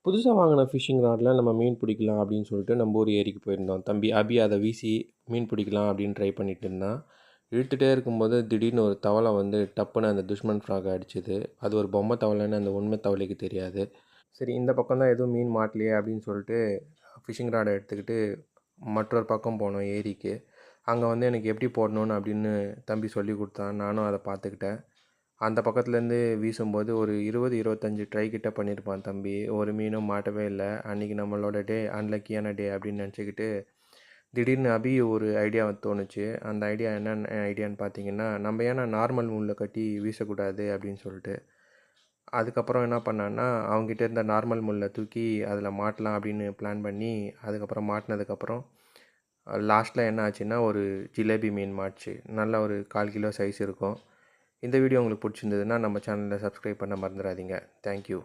புதுசா வாங்குன ஃபிஷிங் ராட்ல நம்ம மீன் பிடிக்கலாம் அப்படின்னு சொல்லிட்டு நம்ம ஊர் ஏரிக்கு போயிருந்தோம். தம்பி அபி அத வீசி மீன் பிடிக்கலாம் அப்படின்னு ட்ரை பண்ணிட்டு இருந்தான். இழுத்துட்டே இருக்கும்போது திடீர்னு ஒரு தவளை வந்து டப்புன்னு அந்த துஷ்மன் ஃப்ராக அடிச்சது. அது ஒரு பொம்மை தவளைன்னு அந்த உண்மை தவளைக்கு தெரியாது. சரி இந்த பக்கம் தான் எதுவும் மீன் மாட்டலையே அப்படின்னு சொல்லிட்டு ஃபிஷிங் ராடை எடுத்துக்கிட்டு மற்றொரு பக்கம் போனோம் ஏரிக்கு. அங்கே வந்து எனக்கு எப்படி போடணும்னு அப்படின்னு தம்பி சொல்லி கொடுத்தான். நானும் அதை பார்த்துக்கிட்டேன். அந்த பக்கத்துலேருந்து வீசும்போது ஒரு 20, 25 ட்ரை கிட்ட பண்ணியிருப்பான் தம்பி. ஒரு மீனும் மாட்டவே இல்ல. அன்றைக்கி நம்மளோட டே அன்லக்கியான டே அப்படின்னு நினச்சிக்கிட்டு, திடீர்னு அபி ஒரு ஐடியா தோணுச்சு. அந்த ஐடியா என்னென்ன ஐடியான்னு பார்த்தீங்கன்னா, நம்ம ஏன்னா நார்மல் முள்ள கட்டி வீசக்கூடாது அப்படின்னு சொல்லிட்டு. அதுக்கப்புறம் என்ன பண்ணான்னா, அவங்ககிட்ட இருந்த நார்மல் முள்ள தூக்கி அதில் மாட்டலாம் அப்படின்னு பிளான் பண்ணி, அதுக்கப்புறம் மாட்டினதுக்கப்புறம் லாஸ்ட்டில் என்ன ஆச்சுன்னா, ஒரு ஜிலேபி மீன் மாட்டுச்சு. நல்ல ஒரு 1/4 கிலோ சைஸ் இருக்கும். இந்த வீடியோ உங்களுக்கு பிடிச்சிருந்ததுன்னா நம்ம சேனலை சப்ஸ்கிரைப் பண்ண மறந்துடாதீங்க. தேங்க்யூ.